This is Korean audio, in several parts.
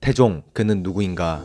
태종, 그는 누구인가?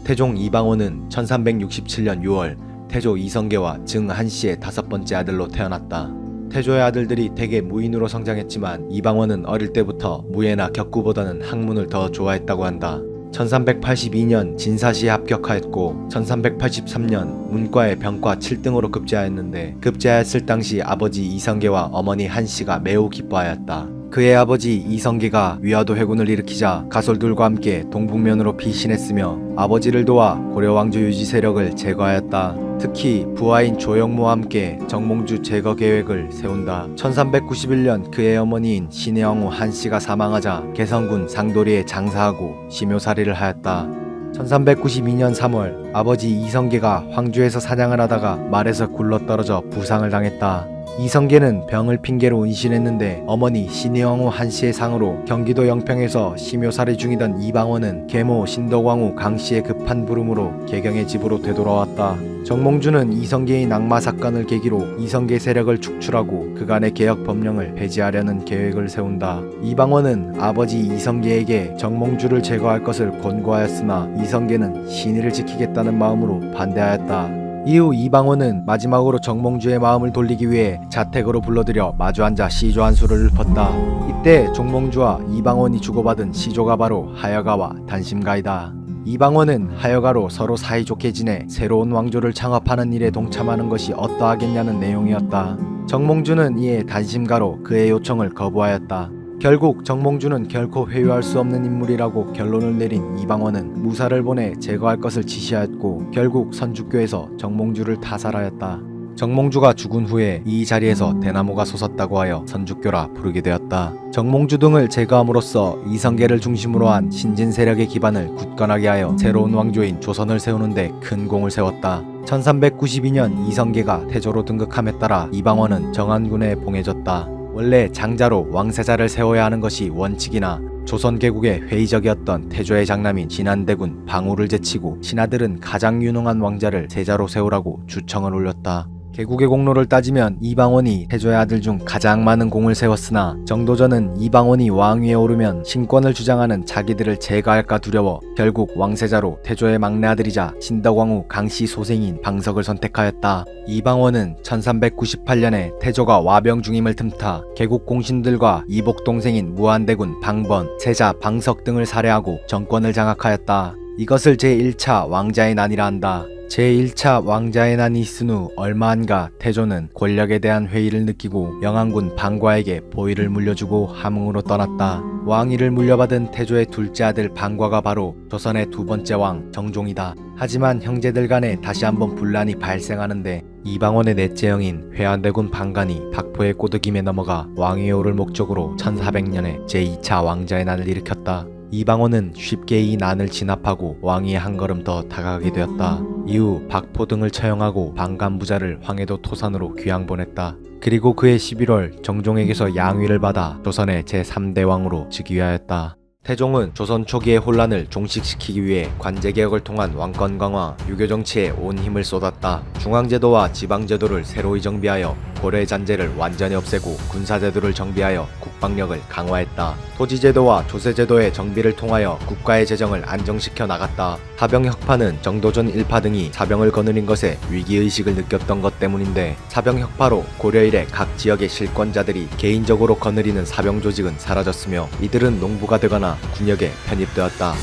태종 이방원은 1367년 6월 태조 이성계와 증 한씨의 5번째 아들로 태어났다. 태조의 아들들이 대개 무인으로 성장했지만 이방원은 어릴 때부터 무예나 격구보다는 학문을 더 좋아했다고 한다. 1382년 진사시에 합격하였고 1383년 문과에 병과 7등으로 급제하였는데 급제하였을 당시 아버지 이성계와 어머니 한씨가 매우 기뻐하였다. 그의 아버지 이성계가 위화도 회군을 일으키자 가솔들과 함께 동북면으로 피신했으며 아버지를 도와 고려 왕조 유지 세력을 제거하였다. 특히 부하인 조영무와 함께 정몽주 제거 계획을 세운다. 1391년 그의 어머니인 신해왕후 한씨가 사망하자 개성군 상도리에 장사하고 심요살이를 하였다. 1392년 3월 아버지 이성계가 황주에서 사냥을 하다가 말에서 굴러떨어져 부상을 당했다. 이성계는 병을 핑계로 은신했는데 어머니 신의왕후 한씨의 상으로 경기도 영평에서 심요살이 중이던 이방원은 계모 신덕왕후 강씨의 급한 부름으로 개경의 집으로 되돌아왔다. 정몽주는 이성계의 낙마 사건을 계기로 이성계 세력을 축출하고 그간의 개혁 법령을 폐지하려는 계획을 세운다. 이방원은 아버지 이성계에게 정몽주를 제거할 것을 권고하였으나 이성계는 신의를 지키겠다는 마음으로 반대하였다. 이후 이방원은 마지막으로 정몽주의 마음을 돌리기 위해 자택으로 불러들여 마주 앉아 시조 한 수를 읊었다. 이때 정몽주와 이방원이 주고받은 시조가 바로 하여가와 단심가이다. 이방원은 하여가로 서로 사이좋게 지내 새로운 왕조를 창업하는 일에 동참하는 것이 어떠하겠냐는 내용이었다. 정몽주는 이에 단심가로 그의 요청을 거부하였다. 결국 정몽주는 결코 회유할 수 없는 인물이라고 결론을 내린 이방원은 무사를 보내 제거할 것을 지시하였고 결국 선주교에서 정몽주를 타살하였다. 정몽주가 죽은 후에 이 자리에서 대나무가 솟았다고 하여 선주교라 부르게 되었다. 정몽주 등을 제거함으로써 이성계를 중심으로 한 신진 세력의 기반을 굳건하게 하여 새로운 왕조인 조선을 세우는 데 큰 공을 세웠다. 1392년 이성계가 태조로 등극함에 따라 이방원은 정한군에 봉해졌다. 원래 장자로 왕세자를 세워야 하는 것이 원칙이나 조선 개국에 회의적이었던 태조의 장남인 진안대군 방우를 제치고 신하들은 가장 유능한 왕자를 세자로 세우라고 주청을 올렸다. 개국의 공로를 따지면 이방원이 태조의 아들 중 가장 많은 공을 세웠으나 정도전은 이방원이 왕위에 오르면 신권을 주장하는 자기들을 제거할까 두려워 결국 왕세자로 태조의 막내 아들이자 신덕왕후 강씨 소생인 방석을 선택하였다. 이방원은 1398년에 태조가 와병 중임을 틈타 개국 공신들과 이복 동생인 무한대군 방번, 세자 방석 등을 살해하고 정권을 장악하였다. 이것을 제1차 왕자의 난이라 한다. 제1차 왕자의 난이 있은 후 얼마 안가 태조는 권력에 대한 회의를 느끼고 영안군 방과에게 보위를 물려주고 함흥으로 떠났다. 왕위를 물려받은 태조의 둘째 아들 방과가 바로 조선의 두 번째 왕 정종이다. 하지만 형제들 간에 다시 한번 분란이 발생하는데 이방원의 넷째 형인 회안대군 방간이 박포의 꼬드김에 넘어가 왕위에 오를 목적으로 1400년에 제2차 왕자의 난을 일으켰다. 이방원은 쉽게 이 난을 진압하고 왕위에 한 걸음 더 다가가게 되었다. 이후 박포 등을 처형하고 방간부자를 황해도 토산으로 귀양 보냈다. 그리고 그해 11월 정종에게서 양위를 받아 조선의 제3대 왕으로 즉위하였다. 태종은 조선 초기의 혼란을 종식시키기 위해 관제개혁을 통한 왕권 강화, 유교 정치에 온 힘을 쏟았다. 중앙제도와 지방제도를 새로이 정비하여 고려의 잔재를 완전히 없애고 군사제도를 정비하여 국방력을 강화했다. 토지제도와 조세제도의 정비를 통하여 국가의 재정을 안정시켜 나갔다. 사병혁파는 정도전 일파 등이 사병을 거느린 것에 위기의식을 느꼈던 것 때문인데 사병혁파로 고려 이래 각 지역의 실권자들이 개인적으로 거느리는 사병조직은 사라졌으며 이들은 농부가 되거나 군역에 편입되었다.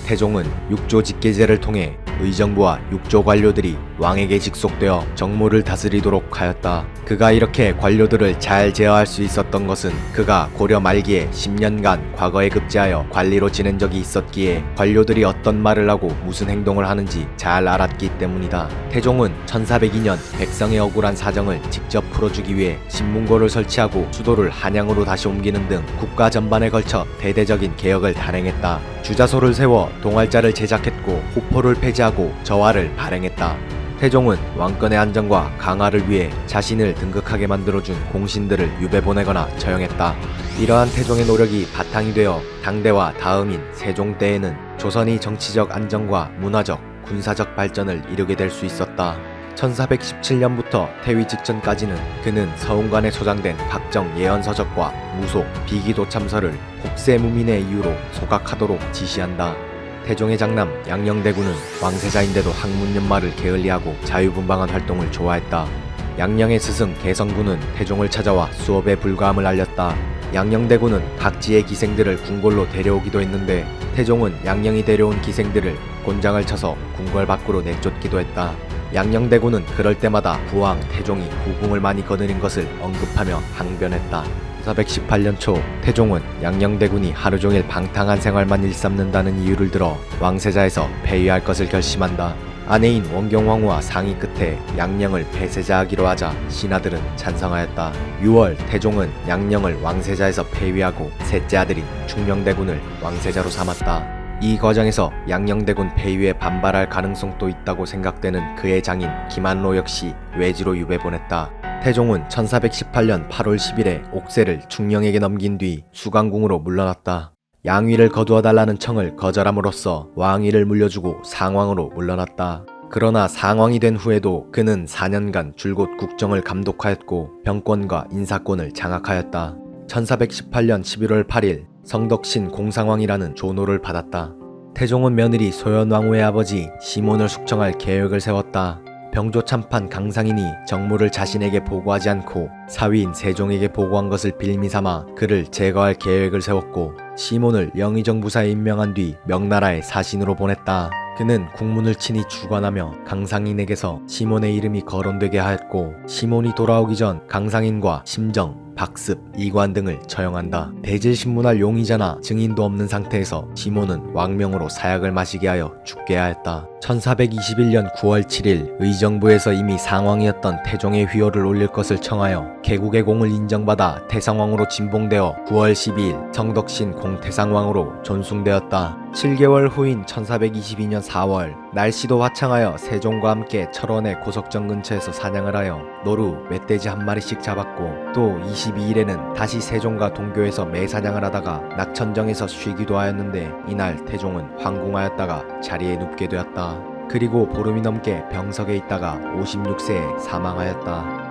태종은 육조 직계제를 통해 의정부와 육조 관료들이 왕에게 직속되어 정무를 다스리도록 하였다. 그가 이렇게 관료들을 잘 제어할 수 있었던 것은 그가 고려 말기에 10년간 과거에 급제하여 관리로 지낸 적이 있었기에 관료들이 어떤 말을 하고 무슨 행동을 하는지 잘 알았기 때문이다. 태종은 1402년 백성의 억울한 사정을 직접 풀어주기 위해 신문고를 설치하고 수도를 한양으로 다시 옮기는 등 국가 전반에 걸쳐 대대적인 개혁을 단행했다. 주자소를 세워 동활자를 제작했고 호포를 폐지하고 저하를 발행했다. 태종은 왕권의 안정과 강화를 위해 자신을 등극하게 만들어준 공신들을 유배 보내거나 처형했다. 이러한 태종의 노력이 바탕이 되어 당대와 다음인 세종 때에는 조선이 정치적 안정과 문화적, 군사적 발전을 이루게 될 수 있었다. 1417년부터 퇴위 직전까지는 그는 서운관에 소장된 각종 예언서적과 무속, 비기도 참서를 혹세무민의 이유로 소각하도록 지시한다. 태종의 장남 양녕대군은 왕세자인데도 학문 연마를 게을리하고 자유분방한 활동을 좋아했다. 양녕의 스승 개성군은 태종을 찾아와 수업에 불과함을 알렸다. 양녕대군은 각지의 기생들을 궁궐로 데려오기도 했는데 태종은 양녕이 데려온 기생들을 곤장을 쳐서 궁궐 밖으로 내쫓기도 했다. 양녕대군은 그럴 때마다 부왕 태종이 후궁을 많이 거느린 것을 언급하며 항변했다. 1418년 초 태종은 양녕대군이 하루종일 방탕한 생활만 일삼는다는 이유를 들어 왕세자에서 폐위할 것을 결심한다. 아내인 원경왕후와 상의 끝에 양녕을 폐세자하기로 하자 신하들은 찬성하였다. 6월 태종은 양녕을 왕세자에서 폐위하고 셋째 아들인 충녕대군을 왕세자로 삼았다. 이 과정에서 양녕대군 폐위에 반발할 가능성도 있다고 생각되는 그의 장인 김한로 역시 외지로 유배 보냈다. 태종은 1418년 8월 10일에 옥세를 충녕에게 넘긴 뒤 수강궁으로 물러났다. 양위를 거두어달라는 청을 거절함으로써 왕위를 물려주고 상왕으로 물러났다. 그러나 상왕이 된 후에도 그는 4년간 줄곧 국정을 감독하였고 병권과 인사권을 장악하였다. 1418년 11월 8일 성덕신 공상왕이라는 조노를 받았다. 태종은 며느리 소현왕후의 아버지 시몬을 숙청할 계획을 세웠다. 병조참판 강상인이 정무를 자신에게 보고하지 않고 사위인 세종에게 보고한 것을 빌미삼아 그를 제거할 계획을 세웠고 시몬을 영의정부사에 임명한 뒤 명나라의 사신으로 보냈다. 그는 국문을 친히 주관하며 강상인에게서 시몬의 이름이 거론되게 하였고 시몬이 돌아오기 전 강상인과 심정, 박습, 이관 등을 처형한다. 대질신문할 용의자나 증인도 없는 상태에서 시몬은 왕명으로 사약을 마시게 하여 죽게 하였다. 1421년 9월 7일 의정부에서 이미 상왕이었던 태종의 휘호를 올릴 것을 청하여 개국의 공을 인정받아 태상왕으로 진봉되어 9월 12일 성덕신 공태상왕으로 존숭되었다. 7개월 후인 1422년 4월 날씨도 화창하여 세종과 함께 철원의 고석정 근처에서 사냥을 하여 노루, 멧돼지 한 마리씩 잡았고 또 22일에는 다시 세종과 동교에서 매사냥을 하다가 낙천정에서 쉬기도 하였는데 이날 태종은 황궁하였다가 자리에 눕게 되었다. 그리고 보름이 넘게 병석에 있다가 56세에 사망하였다.